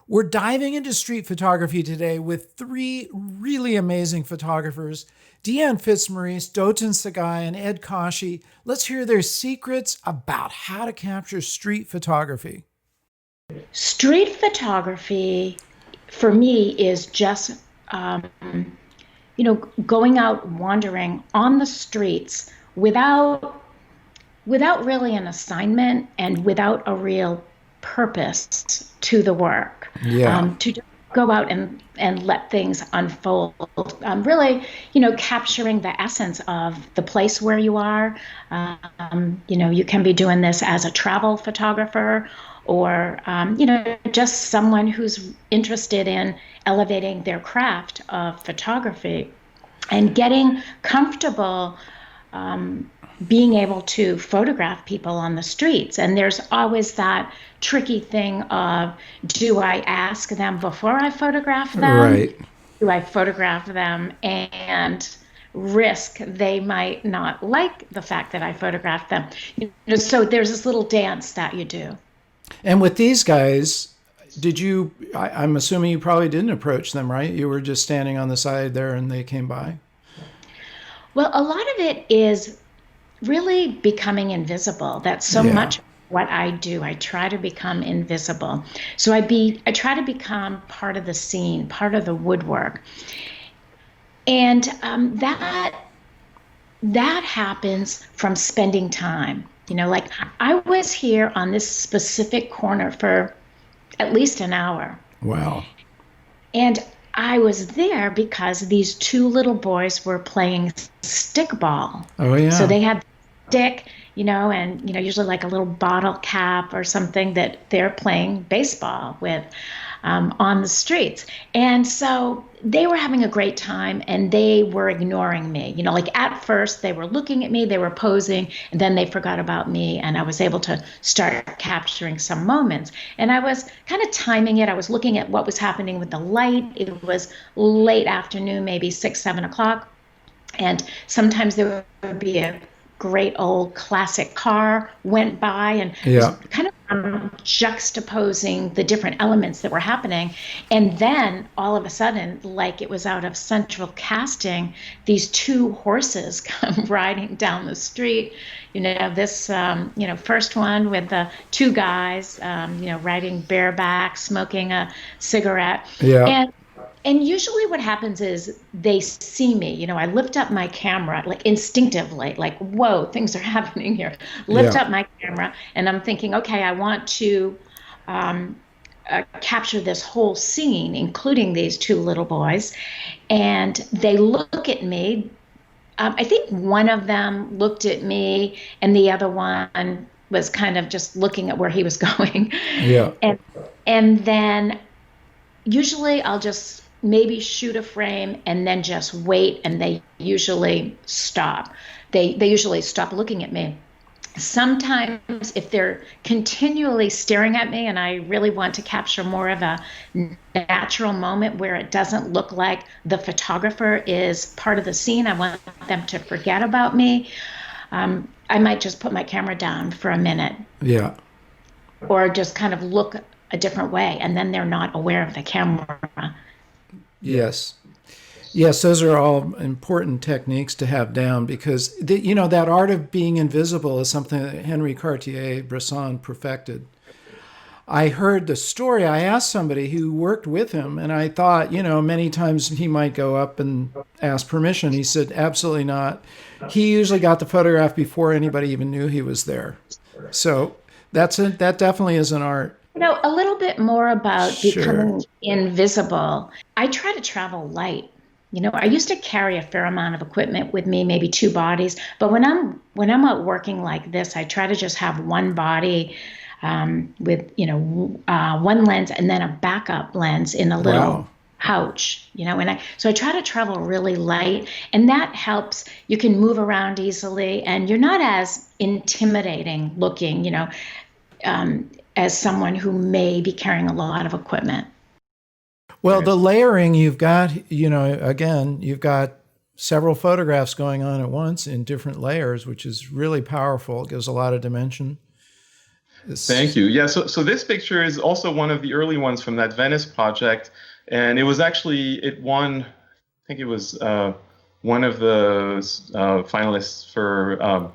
We're diving into street photography today with three really amazing photographers, Deanne Fitzmaurice, Dotan Saguy, and Ed Kashi. Let's hear their secrets about how to capture street photography. Street photography for me is just, going out wandering on the streets without really an assignment and without a real purpose to the work. Yeah. To just go out and let things unfold. Really, capturing the essence of the place where you are. You can be doing this as a travel photographer or, just someone who's interested in elevating their craft of photography and getting comfortable being able to photograph people on the streets. And there's always that tricky thing of, do I ask them before I photograph them? Right. Do I photograph them and risk they might not like the fact that I photographed them? So there's this little dance that you do. And with these guys, I'm assuming you probably didn't approach them, right? You were just standing on the side there and they came by? Well, a lot of it is really becoming invisible. That's so Yeah. much what I do. I try to become invisible. So I try to become part of the scene, part of the woodwork. And that happens from spending time. Like I was here on this specific corner for at least an hour. Wow. And I was there because these two little boys were playing stickball. Oh, So yeah. they had stick, and usually like a little bottle cap or something that they're playing baseball with on the streets. And so they were having a great time and they were ignoring me. Like at first they were looking at me, they were posing, and then they forgot about me. And I was able to start capturing some moments. And I was kind of timing it. I was looking at what was happening with the light. It was late afternoon, maybe 6, 7 o'clock. And sometimes there would be a great old classic car went by and was Yeah. kind of juxtaposing the different elements that were happening. And then all of a sudden, like it was out of central casting, these two horses come riding down the street. This, first one with the two guys, riding bareback, smoking a cigarette. Yeah. And usually what happens is they see me, I lift up my camera, like instinctively, like, whoa, things are happening here. Lift Yeah. up my camera and I'm thinking, okay, I want to capture this whole scene, including these two little boys. And they look at me. I think one of them looked at me and the other one was kind of just looking at where he was going. Yeah. And then usually I'll just maybe shoot a frame and then just wait, and they usually stop. They usually stop looking at me. Sometimes if they're continually staring at me and I really want to capture more of a natural moment where it doesn't look like the photographer is part of the scene, I want them to forget about me. I might just put my camera down for a minute Yeah. or just kind of look a different way, and then they're not aware of the camera. Yes. Yes, those are all important techniques to have down because that art of being invisible is something that Henri Cartier-Bresson perfected. I heard the story. I asked somebody who worked with him, and I thought, many times he might go up and ask permission. He said, absolutely not. He usually got the photograph before anybody even knew he was there. So that definitely is an art. A little bit more about Sure. becoming invisible. I try to travel light. I used to carry a fair amount of equipment with me, maybe two bodies. But when I'm out working like this, I try to just have one body with one lens and then a backup lens in a little Wow. pouch. So I try to travel really light, and that helps. You can move around easily, and you're not as intimidating looking. As someone who may be carrying a lot of equipment. Well, the layering you've got, again, you've got several photographs going on at once in different layers, which is really powerful. It gives a lot of dimension. It's, Thank you. Yeah, so this picture is also one of the early ones from that Venice project, and it was actually it won. I think it was one of the finalists for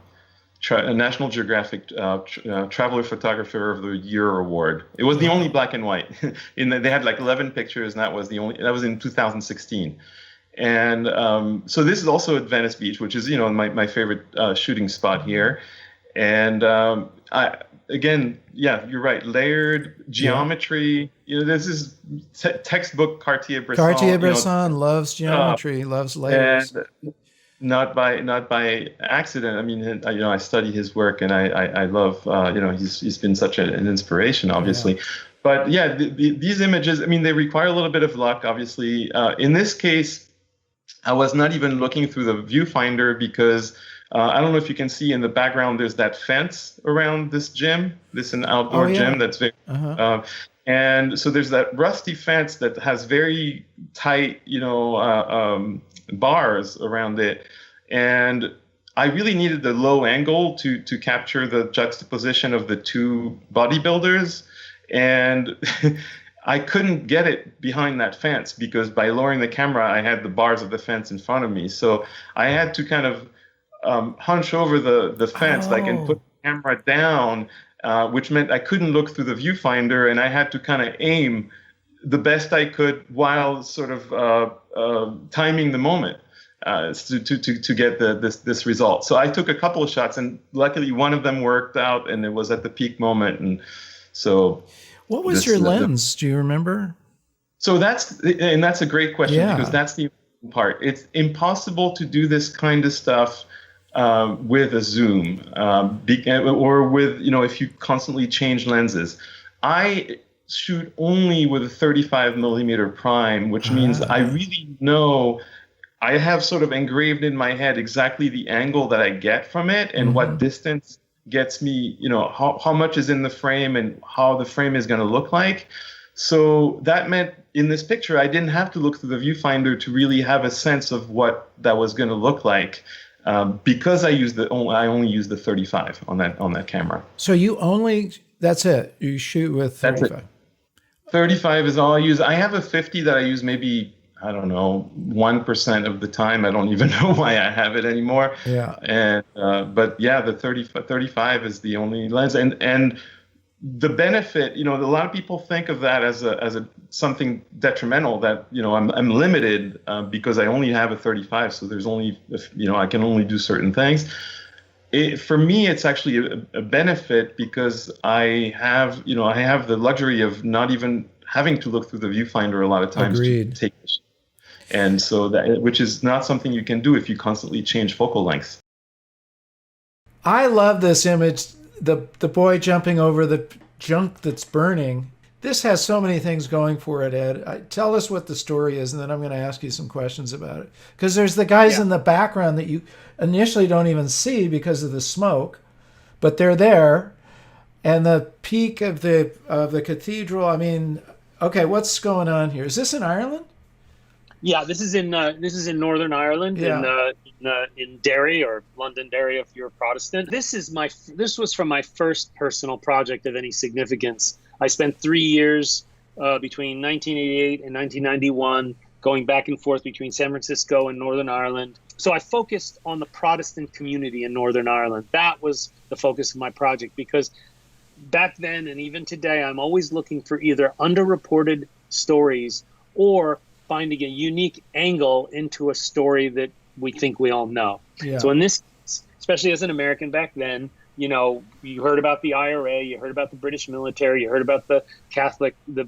National Geographic Traveler Photographer of the Year award. It was the only black and white. They had like 11 pictures, and that was in 2016. And so this is also at Venice Beach, which is my favorite shooting spot here. And again, yeah, you're right. Layered geometry. This is textbook Cartier-Bresson. Cartier-Bresson loves geometry, loves layers. And not by accident. I mean, I study his work, and I love. He's been such an inspiration, obviously. Yeah. But yeah, these images. I mean, they require a little bit of luck, obviously. In this case, I was not even looking through the viewfinder because I don't know if you can see in the background. There's that fence around this gym. This is an outdoor gym that's very. And so there's that rusty fence that has very tight, bars around it, and I really needed the low angle to capture the juxtaposition of the two bodybuilders, and I couldn't get it behind that fence because by lowering the camera, I had the bars of the fence in front of me. So I had to kind of hunch over the fence, and put the camera down, which meant I couldn't look through the viewfinder, and I had to kind of aim the best I could while sort of timing the moment to get this result. So I took a couple of shots, and luckily one of them worked out, and it was at the peak moment. And so, what was your lens? Do you remember? So that's a great question, because that's the important part. It's impossible to do this kind of stuff with a zoom, or with if you constantly change lenses. I shoot only with a 35 millimeter prime, which means I really know. I have sort of engraved in my head exactly the angle that I get from it, and what distance gets me, how much is in the frame and how the frame is going to look like. So that meant in this picture, I didn't have to look through the viewfinder to really have a sense of what that was going to look like, because I only use the 35 on that camera. So that's it. You shoot with 35. That's it. 35 is all I use. I have a 50 that I use maybe, I don't know, 1% of the time. I don't even know why I have it anymore. Yeah. And but yeah, the 35 is the only lens, and the benefit. A lot of people think of that as a something detrimental, that I'm limited because I only have a 35. So there's only I can only do certain things. For me, it's actually a benefit, because I have the luxury of not even having to look through the viewfinder a lot of times. Agreed. To take it. And so which is not something you can do if you constantly change focal lengths. I love this image, the boy jumping over the junk that's burning. This has so many things going for it, Ed. Tell us what the story is, and then I'm going to ask you some questions about it. Because there's the guys in the background that you initially don't even see because of the smoke, but they're there. And the peak of the cathedral. I mean, okay, what's going on here? Is this in Ireland? Yeah, this is in Northern Ireland, in Derry, or Londonderry if you're Protestant. This was from my first personal project of any significance. I spent 3 years between 1988 and 1991 going back and forth between San Francisco and Northern Ireland. So I focused on the Protestant community in Northern Ireland. That was the focus of my project, because back then and even today, I'm always looking for either underreported stories or finding a unique angle into a story that we think we all know. Yeah. So in this, especially as an American back then, you heard about the IRA, you heard about the British military, you heard about the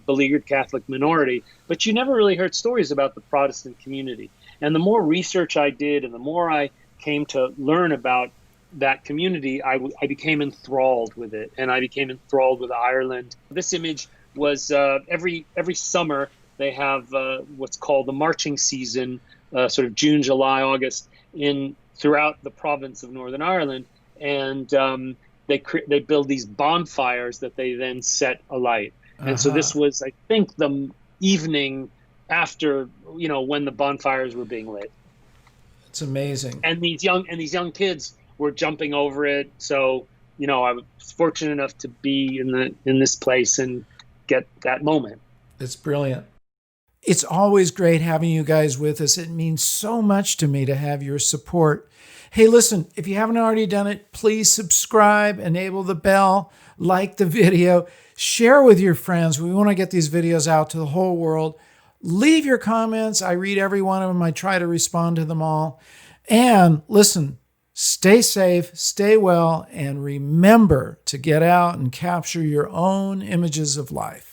beleaguered Catholic minority, but you never really heard stories about the Protestant community. And the more research I did, and the more I came to learn about that community, I became enthralled with it, and I became enthralled with Ireland. This image was every summer they have what's called the marching season, sort of June, July, August, throughout the province of Northern Ireland, and they build these bonfires that they then set alight. And so this was, I think, the evening after when the bonfires were being lit. It's amazing. And these young kids were jumping over it. So I was fortunate enough to be in this place and get that moment. It's brilliant. It's always great having you guys with us. It means so much to me to have your support. Hey, listen, if you haven't already done it, please subscribe, enable the bell, like the video, share with your friends. We want to get these videos out to the whole world. Leave your comments. I read every one of them. I try to respond to them all. And listen, stay safe, stay well, and remember to get out and capture your own images of life.